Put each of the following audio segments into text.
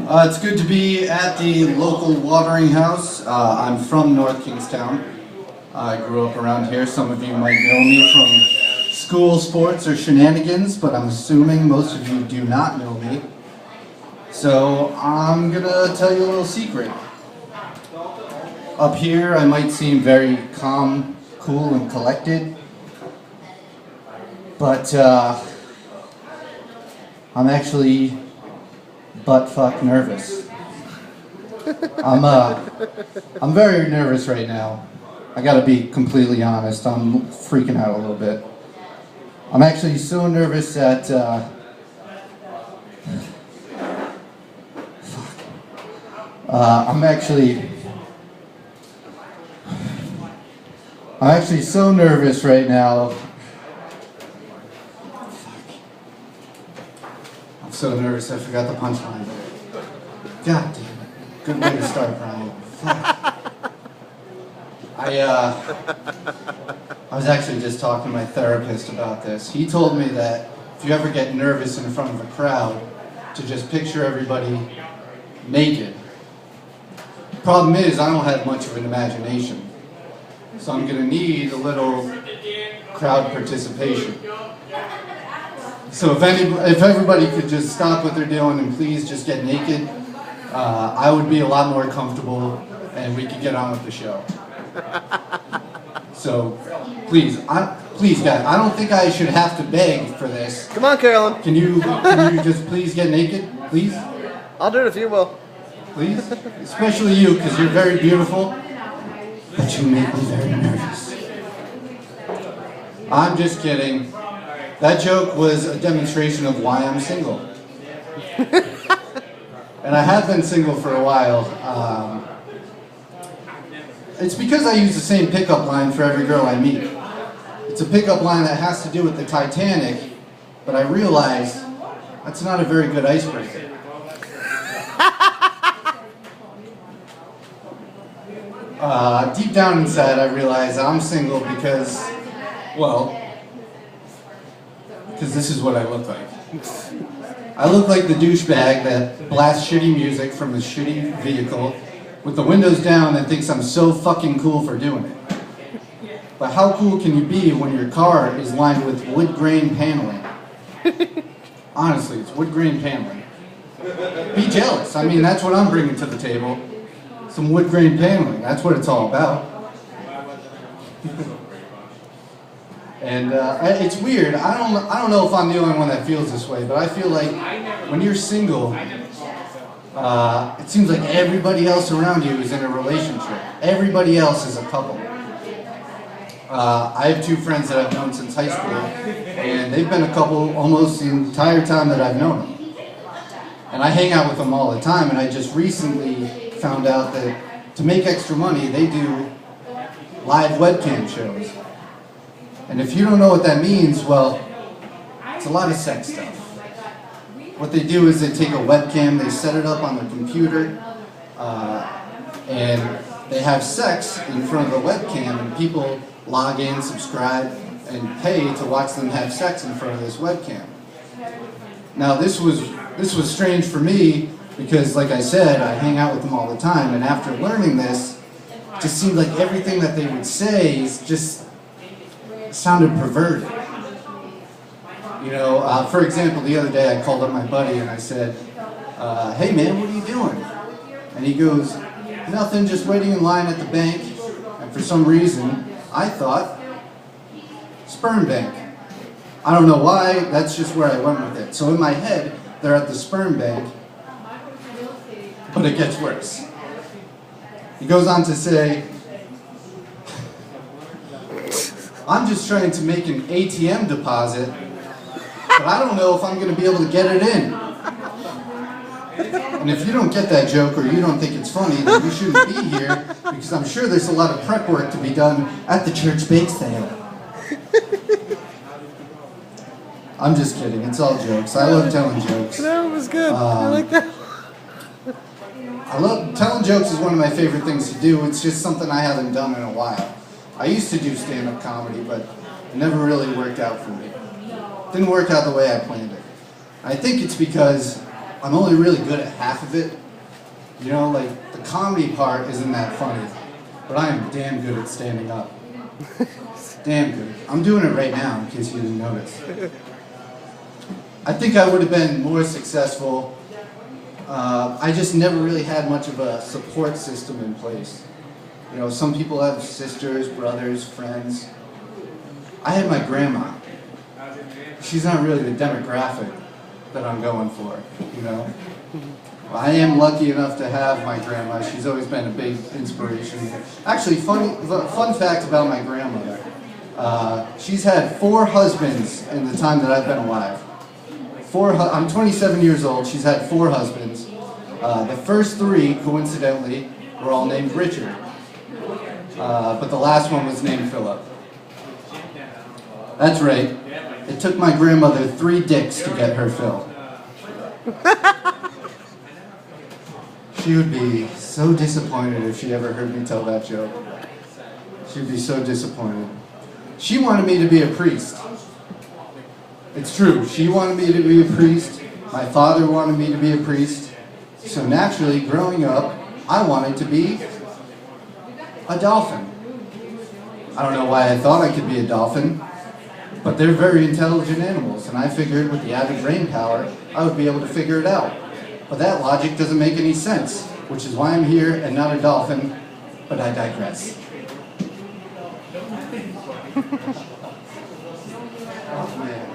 It's good to be at the local watering house. I'm from North Kingstown. I grew up around here. Some of you might know me from school sports or shenanigans, but I'm assuming most of you do not know me. So I'm gonna tell you a little secret. Up here I might seem very calm, cool, and collected, but I'm actually butt-fuck nervous. I'm very nervous right now. I gotta be completely honest, I'm freaking out a little bit. I'm actually so nervous that, I'm actually so nervous right now. I'm so nervous I forgot the punchline. God damn it. Good way to start, Brian. Fuck. I was actually just talking to my therapist about this. He told me that if you ever get nervous in front of a crowd, to just picture everybody naked. The problem is I don't have much of an imagination. So I'm going to need a little crowd participation. So if everybody could just stop what they're doing and please just get naked, I would be a lot more comfortable and we could get on with the show. So please guys, I don't think I should have to beg for this. Come on, Carolyn. Can you just please get naked, please? I'll do it if you will. Please? Especially you, because you're very beautiful. But you make me very nervous. I'm just kidding. That joke was a demonstration of why I'm single. And I have been single for a while. It's because I use the same pickup line for every girl I meet. It's a pickup line that has to do with the Titanic, but I realize that's not a very good icebreaker. Deep down inside, I realize I'm single because this is what I look like. I look like the douchebag that blasts shitty music from a shitty vehicle with the windows down and thinks I'm so fucking cool for doing it. But how cool can you be when your car is lined with wood grain paneling? Honestly, it's wood grain paneling. Be jealous. I mean, that's what I'm bringing to the table. Some wood grain paneling. That's what it's all about. And it's weird. I don't know if I'm the only one that feels this way, but I feel like when you're single, it seems like everybody else around you is in a relationship. Everybody else is a couple. I have two friends that I've known since high school, and they've been a couple almost the entire time that I've known them. And I hang out with them all the time, and I just recently found out that to make extra money, they do live webcam shows. And if you don't know what that means, well, it's a lot of sex stuff. What they do is they take a webcam, they set it up on their computer, and they have sex in front of the webcam, and people log in, subscribe, and pay to watch them have sex in front of this webcam. Now this was strange for me because, like I said, I hang out with them all the time, and after learning this, it just seemed like everything that they would say is just sounded perverted. You know, for example, the other day I called up my buddy and I said, hey man, what are you doing? And he goes, nothing, just waiting in line at the bank. And for some reason, I thought, sperm bank. I don't know why, that's just where I went with it. So in my head, they're at the sperm bank, but it gets worse. He goes on to say, I'm just trying to make an ATM deposit, but I don't know if I'm going to be able to get it in. And if you don't get that joke or you don't think it's funny, then you shouldn't be here, because I'm sure there's a lot of prep work to be done at the church bake sale. I'm just kidding, it's all jokes. I love telling jokes. That was good. I like that. Telling jokes is one of my favorite things to do. It's just something I haven't done in a while. I used to do stand-up comedy, but it never really worked out for me. It didn't work out the way I planned it. I think it's because I'm only really good at half of it. You know, like, the comedy part isn't that funny, but I am damn good at standing up. Damn good. I'm doing it right now, in case you didn't notice. I think I would have been more successful. I just never really had much of a support system in place. You know, some people have sisters, brothers, friends. I had my grandma. She's not really the demographic that I'm going for, you know. I am lucky enough to have my grandma. She's always been a big inspiration. Actually, fun fact about my grandmother. She's had 4 husbands in the time that I've been alive. I'm 27 years old. She's had 4 husbands. The first 3, coincidentally, were all named Richard. But the last one was named Philip. That's right. It took my grandmother 3 dicks to get her fill. She would be so disappointed if she ever heard me tell that joke. She'd be so disappointed. She wanted me to be a priest. It's true. She wanted me to be a priest. My father wanted me to be a priest. So naturally, growing up, I wanted to be a dolphin. I don't know why I thought I could be a dolphin, but they're very intelligent animals, and I figured with the added brain power, I would be able to figure it out. But that logic doesn't make any sense, which is why I'm here and not a dolphin, but I digress. Oh man.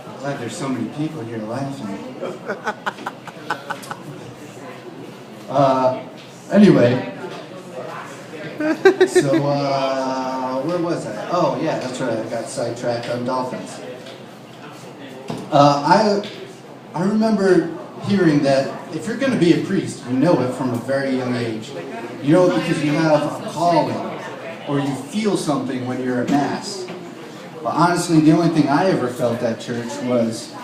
I'm glad there's so many people here laughing. Anyway. So, where was I? Oh yeah, that's right, I got sidetracked on dolphins. I remember hearing that if you're going to be a priest, you know it from a very young age. You know it because you have a calling, or you feel something when you're at Mass. But honestly, the only thing I ever felt at church was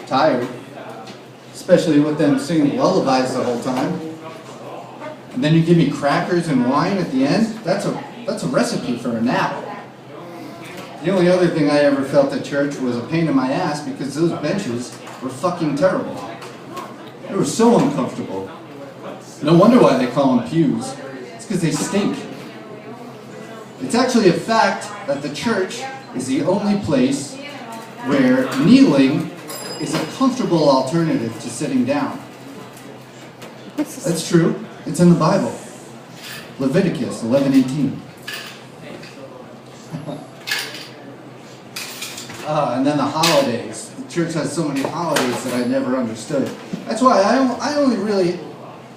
tired. Especially with them singing lullabies the whole time. And then you give me crackers and wine at the end? That's a recipe for a nap. The only other thing I ever felt at church was a pain in my ass because those benches were fucking terrible. They were so uncomfortable. No wonder why they call them pews. It's because they stink. It's actually a fact that the church is the only place where kneeling is a comfortable alternative to sitting down. That's true. It's in the Bible. Leviticus 11:18. And then the holidays. The church has so many holidays that I never understood. That's why I only really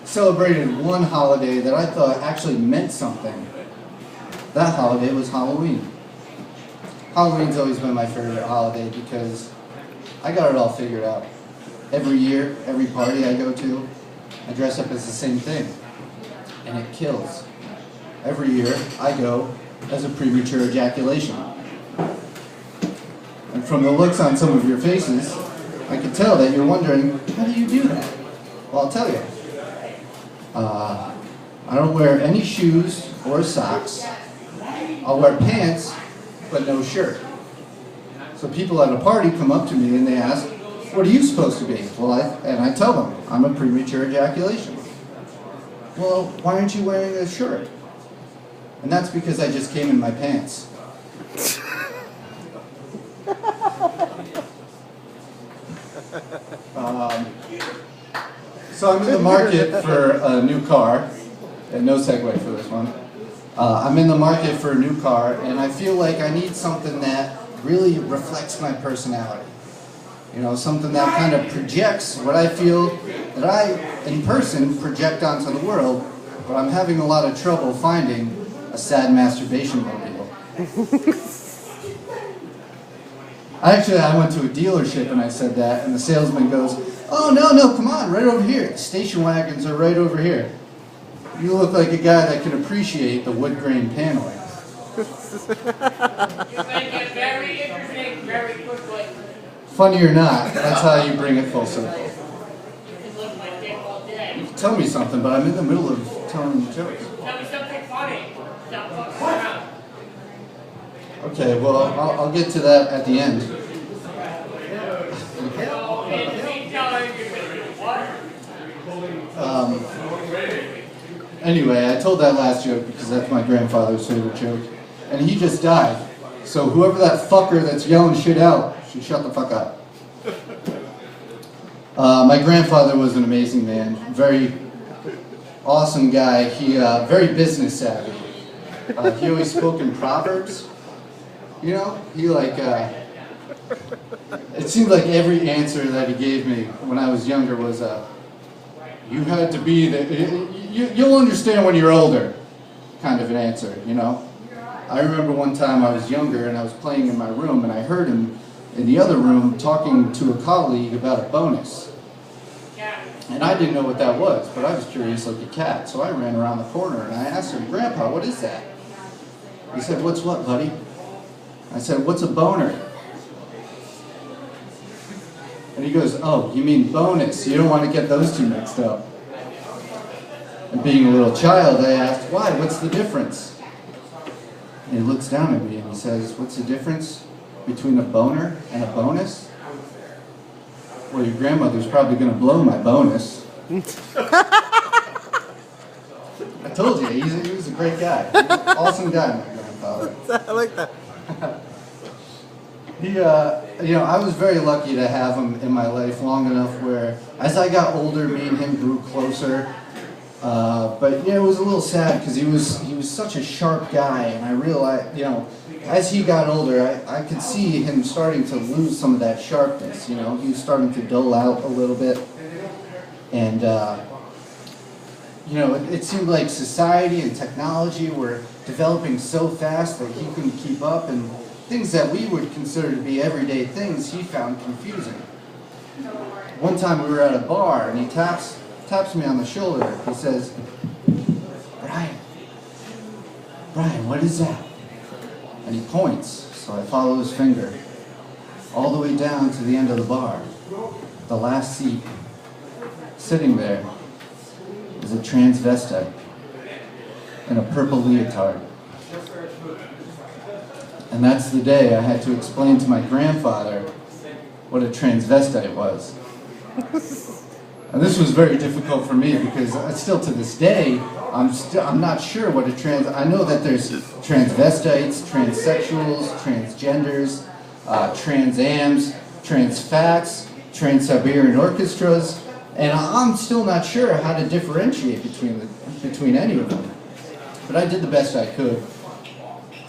celebrated one holiday that I thought actually meant something. That holiday was Halloween. Halloween's always been my favorite holiday because I got it all figured out. Every year, every party I go to, I dress up as the same thing. And it kills. Every year, I go as a premature ejaculation. And from the looks on some of your faces, I can tell that you're wondering, how do you do that? Well, I'll tell you. I don't wear any shoes or socks. I'll wear pants, but no shirt. So people at a party come up to me and they ask, what are you supposed to be? Well, I tell them, I'm a premature ejaculation. Well, why aren't you wearing a shirt? And that's because I just came in my pants. So I'm in the market for a new car, and no segue for this one. I'm in the market for a new car, and I feel like I need something that really reflects my personality. You know, something that kind of projects what I feel that I, in person, project onto the world, but I'm having a lot of trouble finding a sad masturbation mobile. I went to a dealership and I said that, and the salesman goes, oh, no, come on, right over here. The station wagons are right over here. You look like a guy that can appreciate the wood grain paneling. You make it very interesting very quickly. Funny or not, that's how you bring it full circle. You look like dick all day. Tell me something, but I'm in the middle of telling jokes. Tell me something funny. Stop fucking around. Okay, well, I'll get to that at the end. Oh, in the meantime, you can Anyway, I told that last joke because that's my grandfather's favorite joke. And he just died. So whoever that fucker that's yelling shit out should shut the fuck up. My grandfather was an amazing man. Very awesome guy. He very business savvy. He always spoke in proverbs. You know, he like, it seemed like every answer that he gave me when I was younger was, you had to be you'll understand when you're older, kind of an answer, you know. I remember one time I was younger and I was playing in my room and I heard him in the other room talking to a colleague about a bonus. And I didn't know what that was, but I was curious like a cat, so I ran around the corner and I asked him, Grandpa, what is that? He said, what's what, buddy? I said, what's a boner? And he goes, oh, you mean bonus. You don't want to get those two mixed up. And being a little child, I asked, why? What's the difference? And he looks down at me and he says, what's the difference between a boner and a bonus? Well, your grandmother's probably going to blow my bonus. I told you, he was a great guy. Awesome guy, my grandfather. I like that. He, you know, I was very lucky to have him in my life long enough where, as I got older, me and him grew closer. But yeah, it was a little sad because he was such a sharp guy, and I realized, you know, as he got older, I could see him starting to lose some of that sharpness. You know, he was starting to dull out a little bit, and you know, it seemed like society and technology were developing so fast that he couldn't keep up, and things that we would consider to be everyday things he found confusing. One time we were at a bar and he taps me on the shoulder. He says, Brian, what is that? And he points, so I follow his finger all the way down to the end of the bar. The last seat, sitting there, is a transvestite in a purple leotard. And that's the day I had to explain to my grandfather what a transvestite was. And this was very difficult for me because still to this day, I'm not sure what I know that there's transvestites, transsexuals, transgenders, transams, transfats, trans-Siberian orchestras, and I'm still not sure how to differentiate between any of them. But I did the best I could.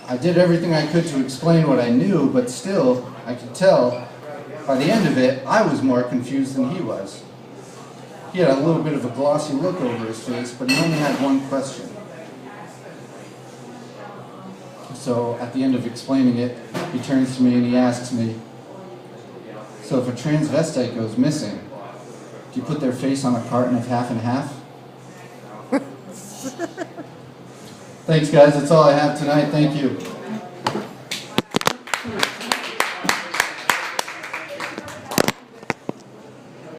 I did everything I could to explain what I knew, but still, I could tell, by the end of it, I was more confused than he was. He had a little bit of a glossy look over his face, but he only had one question. So, at the end of explaining it, he turns to me and he asks me, so if a transvestite goes missing, do you put their face on a carton of half and half? Thanks, guys. That's all I have tonight. Thank you.